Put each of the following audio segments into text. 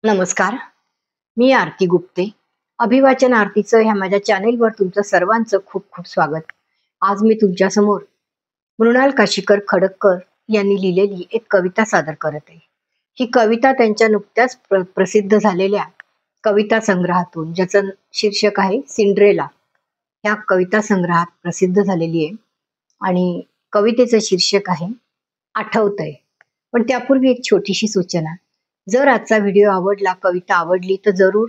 नमस्कार. मी आरती गुप्ते. अभिवाचन आरतीचं ह्या माझ्या चॅनेलवर तुमचं सर्वांचं खूप खूप स्वागत. आज मी तुमच्यासमोर मृणाल काशीकर खडक्कर यांनी लिहिलेली एक कविता सादर करत आहे. ही कविता त्यांच्या नुकत्याच प्रसिद्ध झालेल्या कविता संग्रहातून, ज्याचं शीर्षक आहे सिंड्रेला, ह्या कविता संग्रहात प्रसिद्ध झालेली आहे. आणि कवितेचं शीर्षक आहे आठवतंय. पण त्यापूर्वी एक छोटीशी सूचना. जर आजचा व्हिडिओ आवडला, कविता आवडली, तर जरूर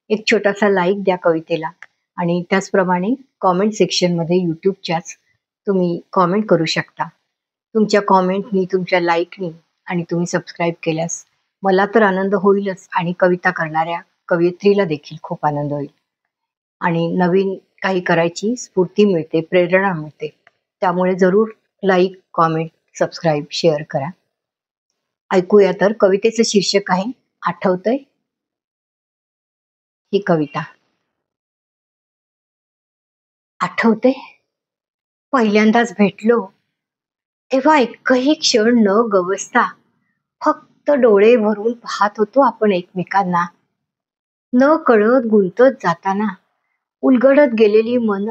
एक छोटासा लाईक द्या कवितेला. आणि त्याचप्रमाणे कॉमेंट सेक्शनमध्ये यूट्यूबच्याच तुम्ही कॉमेंट करू शकता. तुमच्या कॉमेंटनी, तुमच्या लाईकनी आणि तुम्ही सबस्क्राईब केल्यास मला तर आनंद होईलच, आणि कविता करणाऱ्या कवयित्रीला देखील खूप आनंद होईल. आणि नवीन काही करायची स्फूर्ती मिळते, प्रेरणा मिळते. त्यामुळे जरूर लाईक, कॉमेंट, सबस्क्राईब, शेअर करा. ऐकूया तर. कवितेचं शीर्षक आहे आठवतंय. ही कविता. आठवतंय, पहिल्यांदाच भेटलो तेव्हा एकही क्षण न गवसता फक्त डोळे भरून पाहत होतो आपण एकमेकांना. न कळत गुंतत जाताना उलगडत गेलेली मन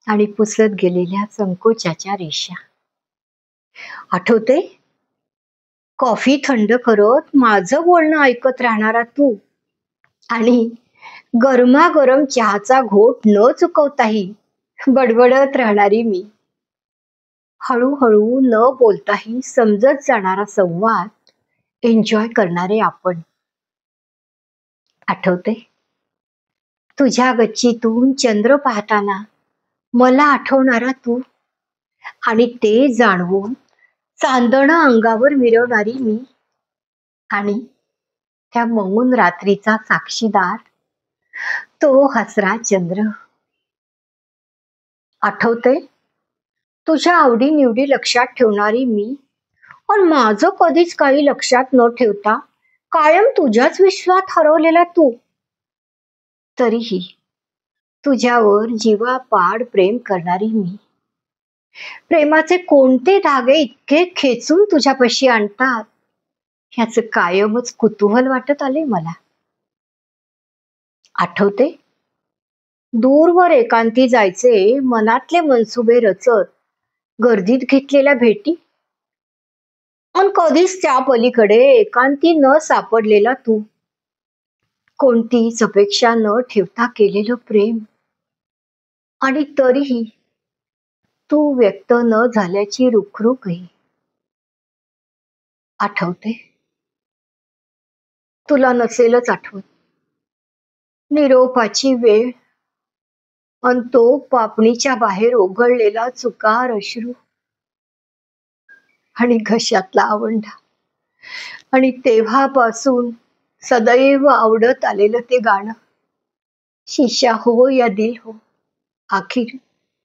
आणि पुसत गेलेल्या संकोचाच्या रेषा. आठवतंय, कॉफी थंड करत माझं बोलणं ऐकत राहणारा तू, आणि गरमागरम चहाचा घोट न चुकवताही बडबडत राहणारी मी. हळूहळू न बोलताही समजत जाणारा संवाद एन्जॉय करणारे आपण. आठवते, तुझ्या गच्चीतून चंद्र पाहताना मला आठवणारा तू, आणि ते जाणवून चांदणं अंगावर मिरवणारी मी, आणि त्या मौन रात्रीचा साक्षीदार तो हसरा चंद्र. आठवते, तुझ्या आवडीनिवडी लक्षात ठेवणारी मी, पण माझं कधीच काही लक्षात न ठेवता कायम तुझ्याच विश्वात हरवलेला तू. तरीही तुझ्यावर जीवापाड प्रेम करणारी मी. प्रेमाचे कोणते धागे इतके खेचून तुझ्यापाशी आणतात, ह्याचं कायमच कुतूहल वाटत आले मला. आठवते, दूरवर एकांती जायचे मनातले मनसुबे रचत गर्दीत घेतलेल्या भेटी, पण कधीच त्या पलीकडे एकांती न सापडलेला तू. कोणतीच अपेक्षा न ठेवता केलेलं प्रेम, आणि तरीही तू व्यक्त न झाल्याची रुखरुखही. आठवते, तुला नसेलच आठवत निरोपाची वेळ, अन तो पापणीच्या बाहेर ओघळलेला चुकार अश्रू, आणि घशातला आवंढा, आणि तेव्हापासून सदैव आवडत आलेलं ते गाणं, शीशा हो या दिल हो, आखिर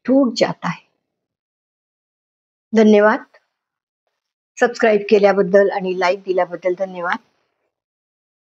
टूट जाता है. धन्यवाद. सबस्क्राईब केल्याबद्दल आणि लाईक दिल्याबद्दल धन्यवाद.